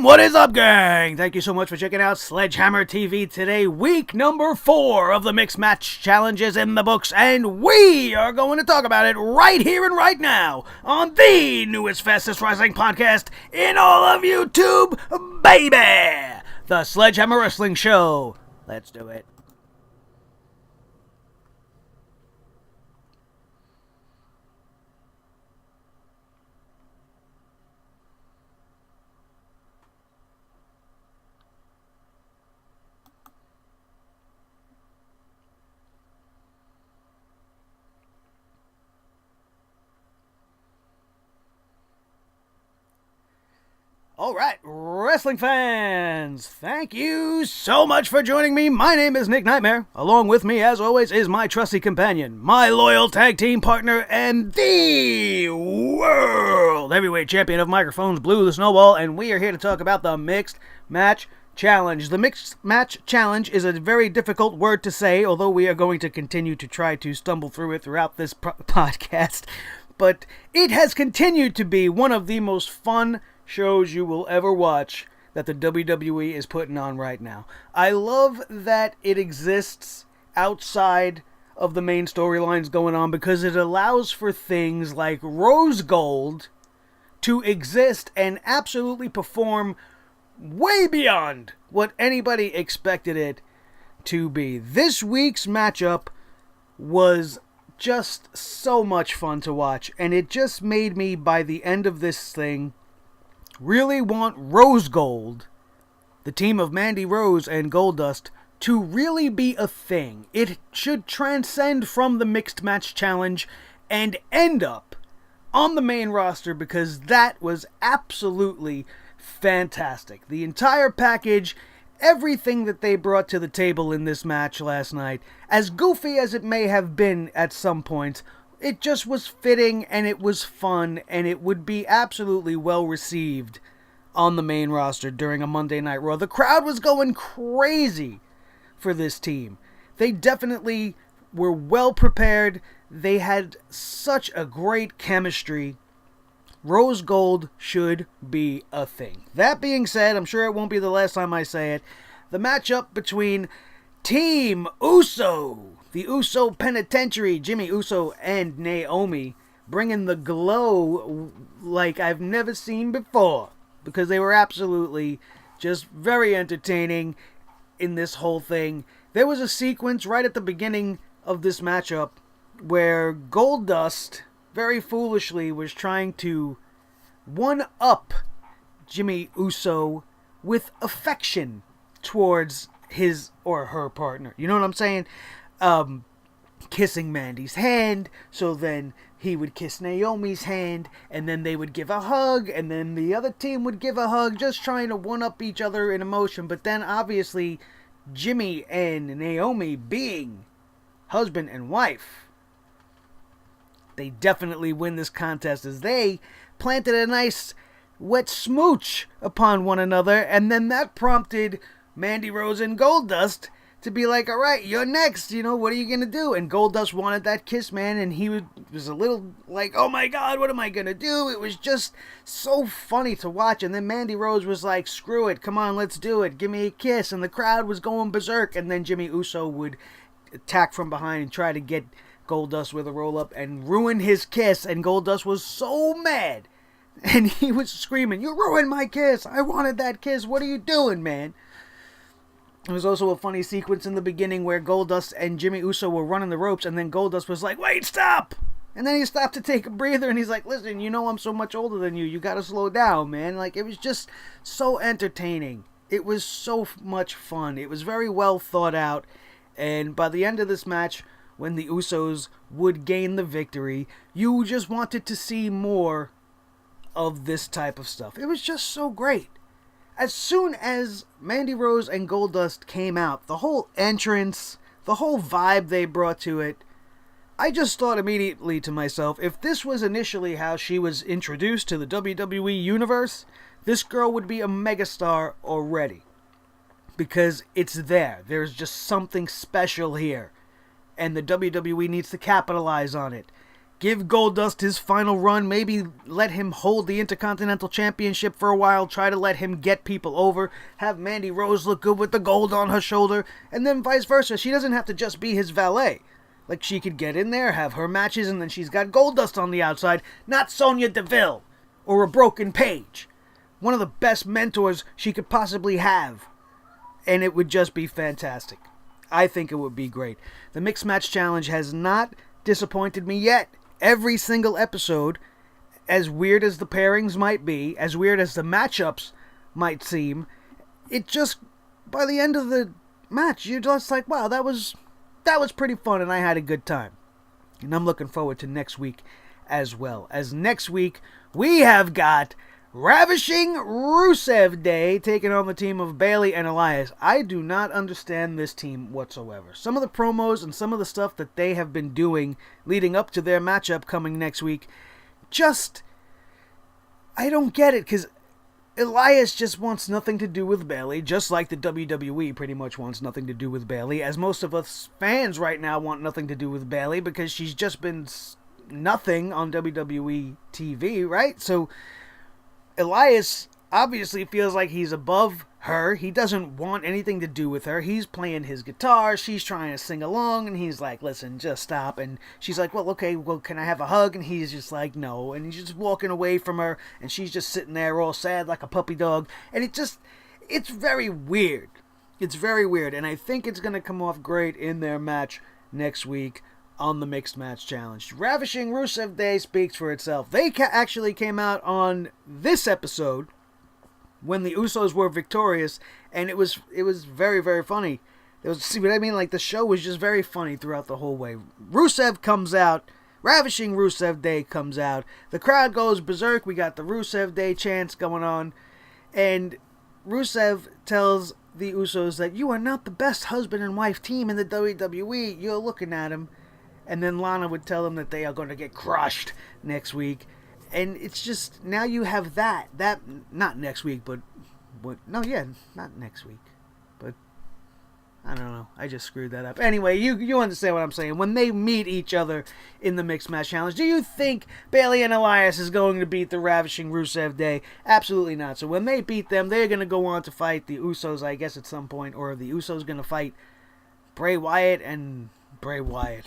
What is up, gang? Thank you so much for checking out Sledgehammer TV today. Week number 4 of the Mixed Match challenges in the books, and we are going to talk about it right here and right now on the newest, fastest rising podcast in all of YouTube, baby! The Sledgehammer Wrestling Show. Let's do it. Alright, wrestling fans, thank you so much for joining me. My name is Nick Nightmare. Along with me, as always, is my trusty companion, my loyal tag team partner, and the world heavyweight champion of microphones, Blue the Snowball, and we are here to talk about the Mixed Match Challenge. The Mixed Match Challenge is a very difficult word to say, although we are going to continue to try to stumble through it throughout this podcast. But it has continued to be one of the most fun shows you will ever watch that the WWE is putting on right now. I love that it exists outside of the main storylines going on because it allows for things like Rose Gold to exist and absolutely perform way beyond what anybody expected it to be. This week's matchup was just so much fun to watch, and it just made me, by the end of this thing, really want Rose Gold, the team of Mandy Rose and Goldust, to really be a thing. It should transcend from the Mixed Match Challenge and end up on the main roster because that was absolutely fantastic. The entire package, everything that they brought to the table in this match last night, as goofy as it may have been at some points, it just was fitting, and it was fun, and it would be absolutely well received on the main roster during a Monday Night Raw. The crowd was going crazy for this team. They definitely were well prepared. They had such a great chemistry. Rose Gold should be a thing. That being said, I'm sure it won't be the last time I say it. The matchup between Team Uso, the Uso Penitentiary, Jimmy Uso and Naomi, bringing the glow like I've never seen before, because they were absolutely just very entertaining in this whole thing. There was a sequence right at the beginning of this matchup where Goldust very foolishly was trying to one-up Jimmy Uso with affection towards his or her partner. You know what I'm saying? Kissing Mandy's hand, so then he would kiss Naomi's hand, and then they would give a hug, and then the other team would give a hug, just trying to one-up each other in emotion. But then, obviously, Jimmy and Naomi being husband and wife, they definitely win this contest as they planted a nice wet smooch upon one another, and then that prompted Mandy Rose and Goldust to be like, all right, you're next, what are you going to do? And Goldust wanted that kiss, man, and he was a little like, oh my God, what am I going to do? It was just so funny to watch. And then Mandy Rose was like, screw it, come on, let's do it, give me a kiss. And the crowd was going berserk, and then Jimmy Uso would attack from behind and try to get Goldust with a roll-up and ruin his kiss, and Goldust was so mad. And he was screaming, you ruined my kiss, I wanted that kiss, what are you doing, man? There was also a funny sequence in the beginning where Goldust and Jimmy Uso were running the ropes, and then Goldust was like, wait, stop! And then he stopped to take a breather, and he's like, listen, I'm so much older than you gotta slow down, man. Like, it was just so entertaining. It was so much fun. It was very well thought out, and by the end of this match, when the Usos would gain the victory, you just wanted to see more of this type of stuff. It was just so great. As soon as Mandy Rose and Goldust came out, the whole entrance, the whole vibe they brought to it, I just thought immediately to myself, if this was initially how she was introduced to the WWE Universe, this girl would be a megastar already. Because it's there. There's just something special here. And the WWE needs to capitalize on it. give Goldust his final run, maybe let him hold the Intercontinental Championship for a while, try to let him get people over, have Mandy Rose look good with the gold on her shoulder, and then vice versa. She doesn't have to just be his valet. Like, she could get in there, have her matches, and then she's got Goldust on the outside, not Sonya Deville or a Broken Page. One of the best mentors she could possibly have. And it would just be fantastic. I think it would be great. The Mixed Match Challenge has not disappointed me yet. Every single episode, as weird as the pairings might be, as weird as the matchups might seem, it just, by the end of the match, you're just like, wow, that was pretty fun and I had a good time. And I'm looking forward to next week as well. As next week, we have got Ravashing Rusev Day taking on the team of Bayley and Elias. I do not understand this team whatsoever. Some of the promos and some of the stuff that they have been doing leading up to their matchup coming next week, I don't get it, because Elias just wants nothing to do with Bayley, just like the WWE pretty much wants nothing to do with Bayley, as most of us fans right now want nothing to do with Bayley because she's just been nothing on WWE TV, right? So Elias obviously feels like he's above her. He doesn't want anything to do with her. He's playing his guitar. She's trying to sing along, and he's like, listen, just stop. And she's like, well, okay, well, can I have a hug? And he's just like, no. And he's just walking away from her, and she's just sitting there all sad like a puppy dog. And it's very weird. It's very weird, and I think it's going to come off great in their match next week on the Mixed Match Challenge. Ravashing Rusev Day speaks for itself. They actually came out on this episode when the Usos were victorious, and it was very, very funny. See what I mean? Like, the show was just very funny throughout the whole way. Rusev comes out. Ravashing Rusev Day comes out. The crowd goes berserk. We got the Rusev Day chants going on. And Rusev tells the Usos that you are not the best husband and wife team in the WWE. You're looking at him. And then Lana would tell them that they are going to get crushed next week. And it's just, now you have that, not next week, but not next week. But, I don't know, I just screwed that up. Anyway, you understand what I'm saying. When they meet each other in the Mixed Match Challenge, do you think Bayley and Elias is going to beat the Ravashing Rusev Day? Absolutely not. So when they beat them, they're going to go on to fight the Usos, I guess, at some point. Or the Usos going to fight Bray Wyatt.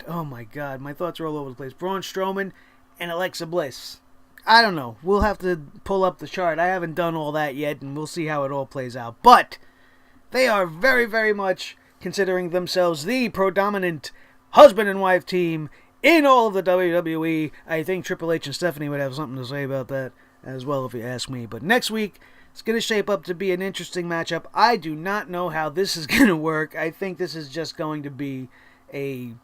Oh my god, my thoughts are all over the place. Braun Strowman and Alexa Bliss. I don't know. We'll have to pull up the chart. I haven't done all that yet, and we'll see how it all plays out. But they are very, very much considering themselves the predominant husband and wife team in all of the WWE. I think Triple H and Stephanie would have something to say about that as well, if you ask me. But next week, it's going to shape up to be an interesting matchup. I do not know how this is going to work. I think this is just going to be a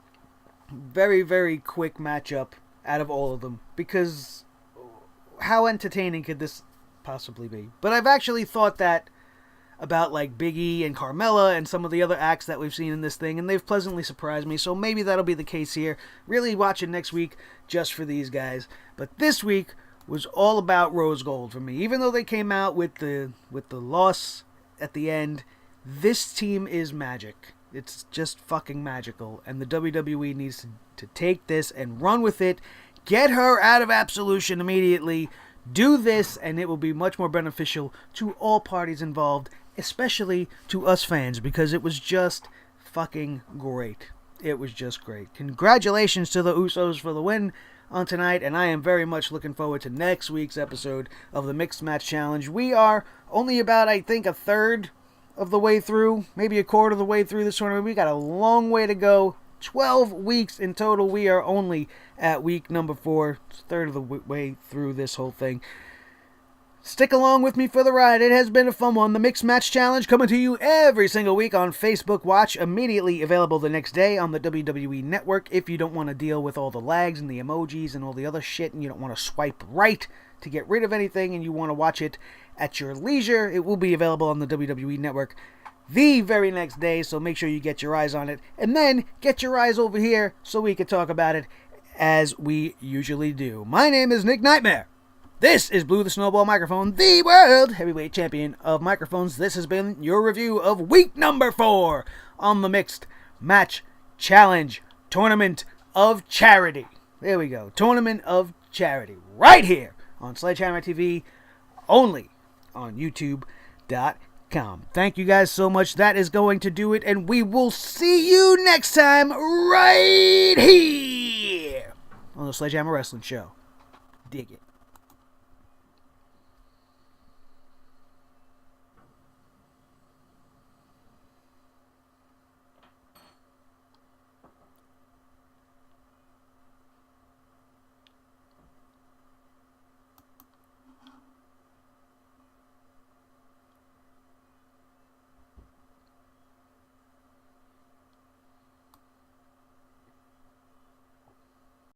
very, very quick matchup out of all of them, because how entertaining could this possibly be? But I've actually thought that about like Big E and Carmella and some of the other acts that we've seen in this thing, and they've pleasantly surprised me, so maybe that'll be the case here. Really watch it next week just for these guys. But this week was all about Rose Gold for me. Even though they came out with the loss at the end, this team is magic. It's just fucking magical, and the WWE needs to take this and run with it. Get her out of absolution immediately. Do this, and it will be much more beneficial to all parties involved, especially to us fans, because it was just fucking great. It was just great. Congratulations to the Usos for the win on tonight, and I am very much looking forward to next week's episode of the Mixed Match Challenge. We are only about, I think, a third of the way through, maybe a quarter of the way through this tournament. We got a long way to go. 12 weeks in total. We are only at week number 4, third of the way through this whole thing. Stick along with me for the ride. It has been a fun one. The Mixed Match Challenge coming to you every single week on Facebook Watch. Immediately available the next day on the WWE Network. If you don't want to deal with all the lags and the emojis and all the other shit, and you don't want to swipe right to get rid of anything, and you want to watch it at your leisure, it will be available on the WWE Network the very next day, so make sure you get your eyes on it, and then get your eyes over here so we can talk about it as we usually do. My name is Nick Nightmare. This is Blue the Snowball Microphone, the World Heavyweight Champion of Microphones. This has been your review of week number 4 on the Mixed Match Challenge Tournament of Charity. There we go. Tournament of Charity. Right here on Sledgehammer TV. Only on YouTube.com. Thank you guys so much. That is going to do it. And we will see you next time right here on the Sledgehammer Wrestling Show. Dig it.